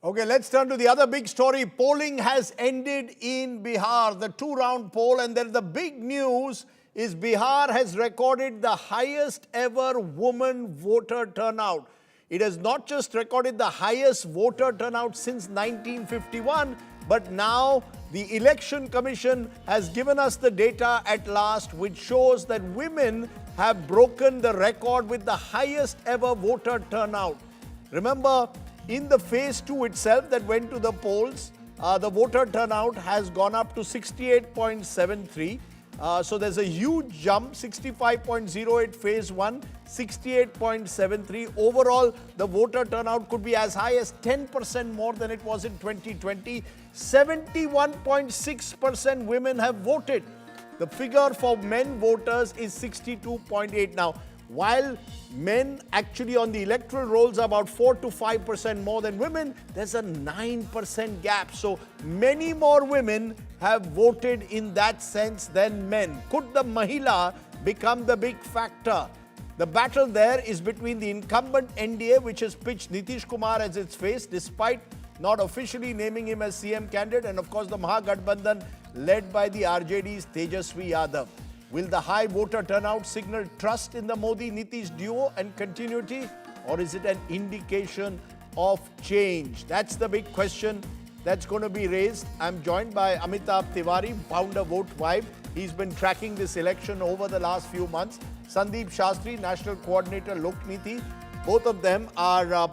Okay, let's turn to the other big story. Polling has ended in Bihar, the two-round poll, and then the big news is Bihar has recorded the highest ever woman voter turnout. It has not just recorded the highest voter turnout since 1951, but now the Election Commission has given us the data at last, which shows that women have broken the record with the highest ever voter turnout. Remember, in the phase 2 itself that went to the polls, the voter turnout has gone up to 68.73. So there's a huge jump, 65.08 phase 1, 68.73. Overall, the voter turnout could be as high as 10% more than it was in 2020. 71.6% women have voted. The figure for men voters is 62.8. Now, while men actually on the electoral rolls are about 4 to 5% more than women, there's a 9% gap. So many more women have voted in that sense than men. Could the Mahila become the big factor? The battle there is between the incumbent NDA, which has pitched Nitish Kumar as its face, despite not officially naming him as CM candidate, and of course the Mahagathbandhan led by the RJD's Tejashwi Yadav. Will the high voter turnout signal trust in the Modi-Nitish duo and continuity, or is it an indication of change? That's the big question that's going to be raised. I'm joined by Amitabh Tiwari, founder Vote Vibe. He's been tracking this election over the last few months. Sandeep Shastri, National Coordinator Lokniti. Both of them are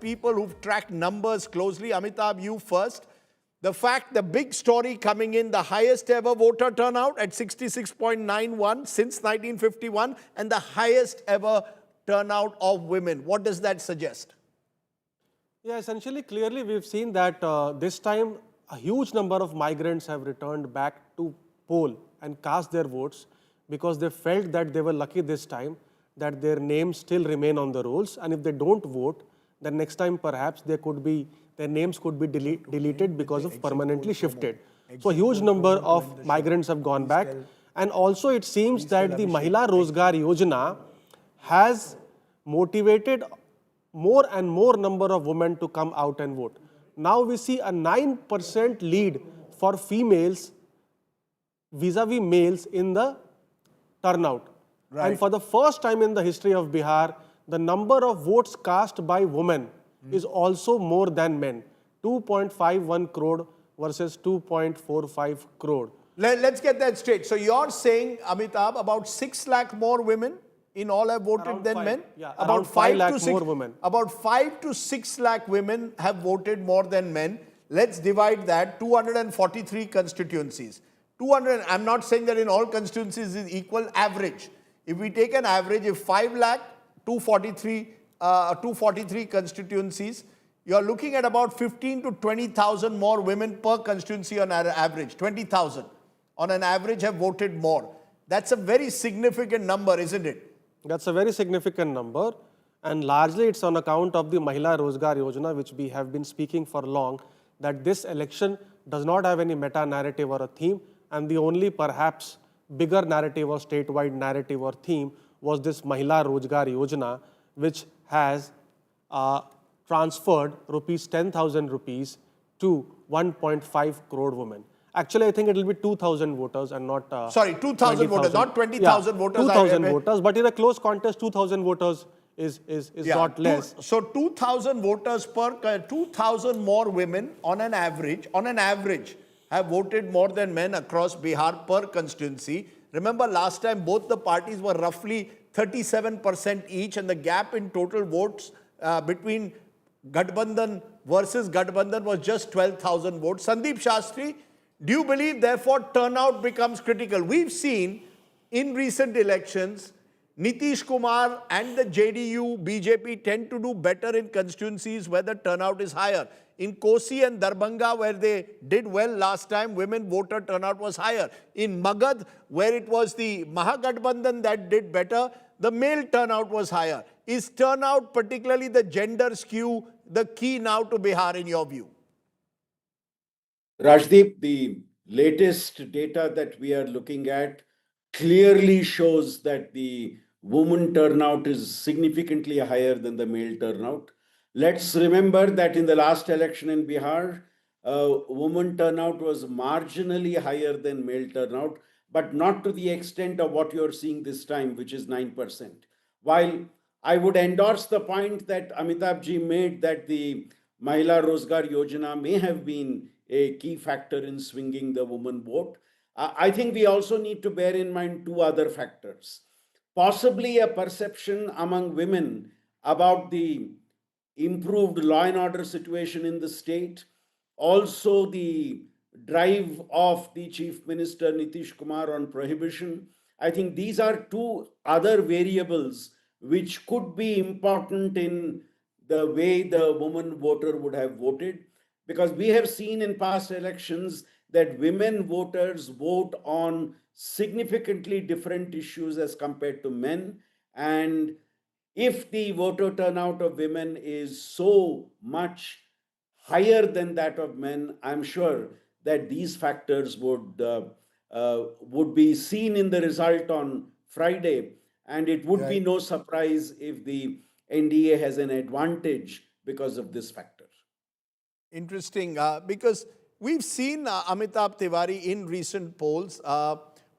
people who've tracked numbers closely. Amitabh, you first. The big story coming in, the highest ever voter turnout at 66.91 since 1951 and the highest ever turnout of women. What does that suggest? Yeah, essentially, clearly we've seen that this time a huge number of migrants have returned back to poll and cast their votes because they felt that they were lucky this time that their names still remain on the rolls, and if they don't vote, then next time perhaps their names could be deleted because of permanently shifted. So a huge number of migrants have gone back, and also it seems that the Mahila Rozgar Yojana has motivated more and more number of women to come out and vote. Now we see a 9% lead for females vis-a-vis males in the turnout. Right. And for the first time in the history of Bihar, the number of votes cast by women is also more than men. 2.51 crore versus 2.45 crore. Let's get that straight. So you're saying, Amitabh, about 6 lakh more women in all have voted Around than five. men? Yeah, about around 5 lakh more women. About 5 to 6 lakh women have voted more than men. Let's divide that, 243 constituencies. I'm not saying that in all constituencies is equal, average. If we take an average, if 5 lakh, 243 constituencies, you're looking at about 15 to 20,000 more women per constituency on average. 20,000 on an average have voted more. That's a very significant number, isn't it? That's a very significant number, and largely it's on account of the Mahila Rozgar Yojana, which we have been speaking for long, that this election does not have any meta-narrative or a theme, and the only perhaps bigger narrative or statewide narrative or theme was this Mahila Rozgar Yojana, which has transferred 10,000 rupees to 1.5 crore women. Actually, I think it will be 2,000 voters and not... 2,000 voters, not 20,000 voters. 2,000 voters, but in a close contest, 2,000 voters is not less. So 2,000 voters per, 2,000 more women on an average, have voted more than men across Bihar per constituency. Remember, last time both the parties were roughly 37% each, and the gap in total votes between Gathbandhan versus Gathbandhan was just 12,000 votes. Sandeep Shastri, do you believe, therefore, turnout becomes critical? We've seen in recent elections, Nitish Kumar and the JDU, BJP tend to do better in constituencies where the turnout is higher. In Kosi and Darbhanga, where they did well last time, women voter turnout was higher. In Magad, where it was the Mahagathbandhan that did better, the male turnout was higher. Is turnout, particularly the gender skew, the key now to Bihar in your view? Rajdeep, the latest data that we are looking at clearly shows that the woman turnout is significantly higher than the male turnout. Let's remember that in the last election in Bihar, women turnout was marginally higher than male turnout, but not to the extent of what you're seeing this time, which is 9%. While I would endorse the point that Amitabh ji made that the Mahila Rozgar Yojana may have been a key factor in swinging the woman vote, I think we also need to bear in mind two other factors. Possibly a perception among women about the improved law and order situation in the state, also the drive of the Chief Minister Nitish Kumar on prohibition. I think these are two other variables which could be important in the way the woman voter would have voted, because we have seen in past elections that women voters vote on significantly different issues as compared to men. And if the voter turnout of women is so much higher than that of men, I'm sure that these factors would be seen in the result on Friday, and it would be Right. no surprise if the NDA has an advantage because of this factor. Interesting, because we've seen Amitabh Tiwari in recent polls.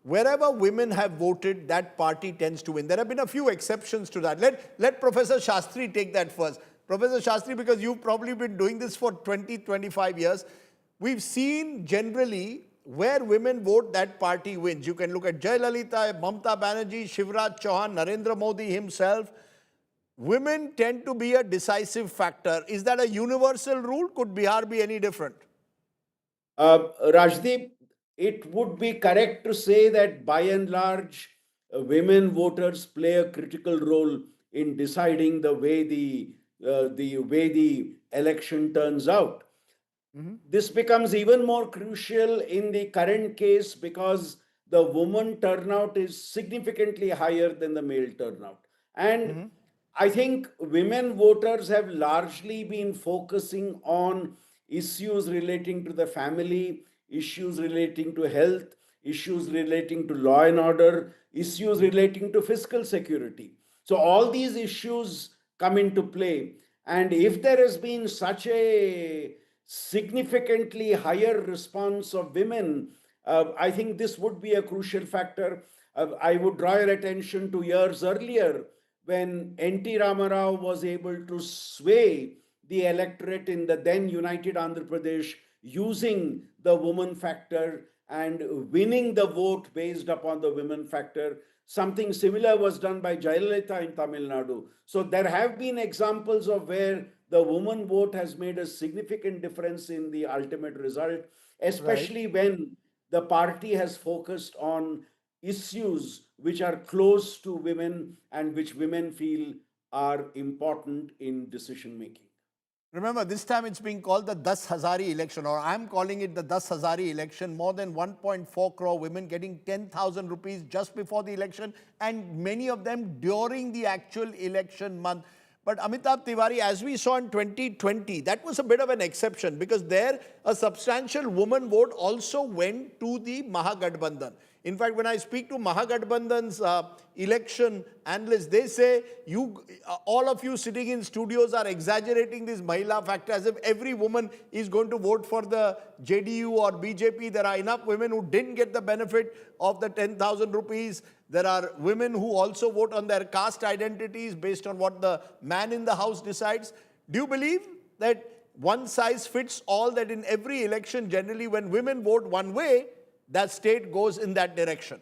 Wherever women have voted, that party tends to win. There have been a few exceptions to that. Let Professor Shastri take that first. Professor Shastri, because you've probably been doing this for 20, 25 years, we've seen generally where women vote, that party wins. You can look at Jayalalitha, Mamta Banerjee, Shivraj Chauhan, Narendra Modi himself. Women tend to be a decisive factor. Is that a universal rule? Could Bihar be any different? Rajdeep, it would be correct to say that by and large, women voters play a critical role in deciding the way the election turns out. This becomes even more crucial in the current case because the woman turnout is significantly higher than the male turnout. And I think women voters have largely been focusing on issues relating to the family, issues relating to health, issues relating to law and order, issues relating to fiscal security. So, all these issues come into play. And if there has been such a significantly higher response of women, I think this would be a crucial factor. I would draw your attention to years earlier when N.T. Ramarao was able to sway the electorate in the then United Andhra Pradesh using the woman factor and winning the vote based upon the women factor. Something similar was done by Jayalalitha in Tamil Nadu. So there have been examples of where the woman vote has made a significant difference in the ultimate result, Right. especially when the party has focused on issues which are close to women and which women feel are important in decision making. Remember, this time it's being called the 10,000 election, or I'm calling it the 10,000 election. More than 1.4 crore women getting 10,000 rupees just before the election, and many of them during the actual election month. But Amitabh Tiwari, as we saw in 2020, that was a bit of an exception because there a substantial woman vote also went to the Mahagathbandhan. In fact, when I speak to Mahagathbandhan's election analysts, they say all of you sitting in studios are exaggerating this Mahila factor as if every woman is going to vote for the JDU or BJP. There are enough women who didn't get the benefit of the 10,000 rupees. There are women who also vote on their caste identities based on what the man in the house decides. Do you believe that one size fits all, that in every election, generally when women vote one way, that state goes in that direction?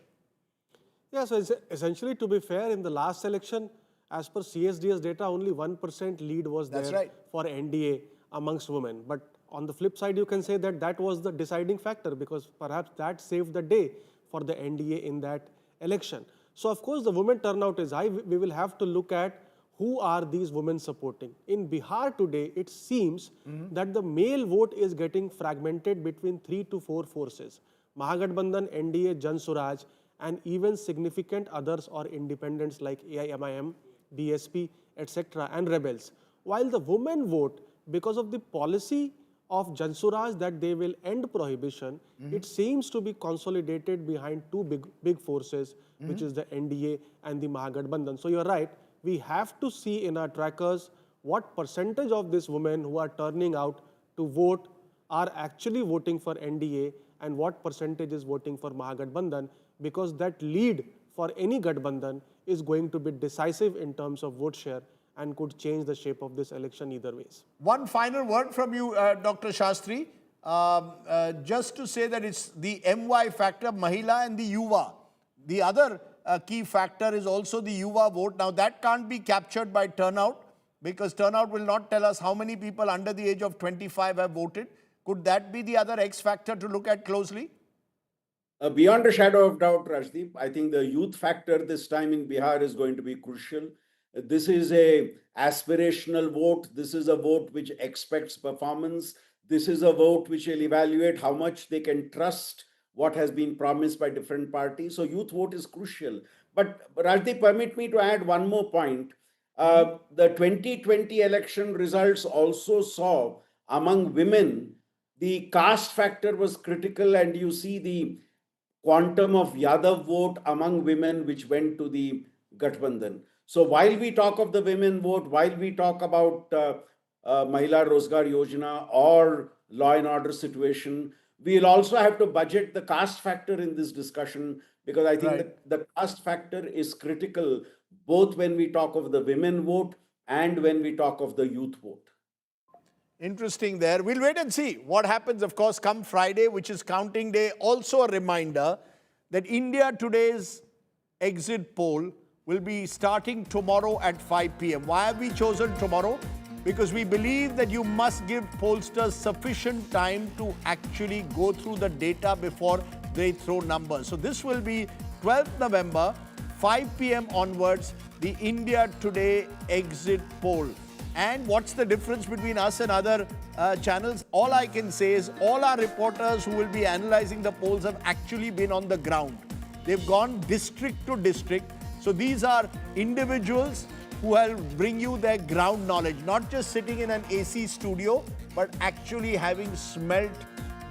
Yeah, so essentially, to be fair, in the last election, as per CSDS data, only 1% lead was That's there right. for NDA amongst women. But on the flip side, you can say that that was the deciding factor because perhaps that saved the day for the NDA in that election. So, of course, the women turnout is high. We will have to look at who are these women supporting. In Bihar today, it seems that the male vote is getting fragmented between 3 to 4 forces. Mahagathbandhan, NDA, Jan Suraj, and even significant others or independents like AIMIM, BSP, etc. and rebels. While the women vote, because of the policy of Jan Suraj that they will end prohibition, it seems to be consolidated behind two big forces, which is the NDA and the Mahagathbandhan. So you're right, we have to see in our trackers what percentage of these women who are turning out to vote are actually voting for NDA and what percentage is voting for Mahagathbandhan, because that lead for any Gathbandhan is going to be decisive in terms of vote share and could change the shape of this election either ways. One final word from you, Dr. Shastri. Just to say that it's the MY factor, Mahila and the Yuva. The other key factor is also the Yuva vote. Now that can't be captured by turnout because turnout will not tell us how many people under the age of 25 have voted. Could that be the other X factor to look at closely? Beyond a shadow of doubt, Rajdeep, I think the youth factor this time in Bihar is going to be crucial. This is a aspirational vote. This is a vote which expects performance. This is a vote which will evaluate how much they can trust what has been promised by different parties. So youth vote is crucial. But Rajdeep, permit me to add one more point. The 2020 election results also saw among women, the caste factor was critical, and you see the quantum of Yadav vote among women which went to the Gathbandhan. So while we talk of the women vote, while we talk about Mahila Rozgar Yojana or law and order situation, we'll also have to budget the caste factor in this discussion, because I think the caste factor is critical both when we talk of the women vote and when we talk of the youth vote. Interesting there. We'll wait and see what happens, of course, come Friday, which is counting day. Also a reminder that India Today's exit poll will be starting tomorrow at 5 p.m. Why have we chosen tomorrow? Because we believe that you must give pollsters sufficient time to actually go through the data before they throw numbers. So this will be 12th November, 5 p.m. onwards, the India Today exit poll. And what's the difference between us and other channels? All I can say is all our reporters who will be analyzing the polls have actually been on the ground. They've gone district to district. So these are individuals who will bring you their ground knowledge, not just sitting in an AC studio, but actually having smelt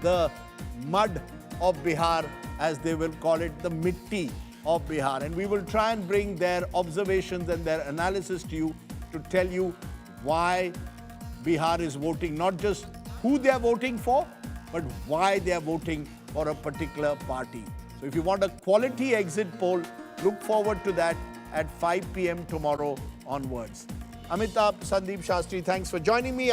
the mud of Bihar, as they will call it, the mitti of Bihar. And we will try and bring their observations and their analysis to you to tell you why Bihar is voting, not just who they are voting for, but why they are voting for a particular party. So if you want a quality exit poll, look forward to that at 5 p.m. tomorrow onwards. Amitabh, Sandeep Shastri, thanks for joining me.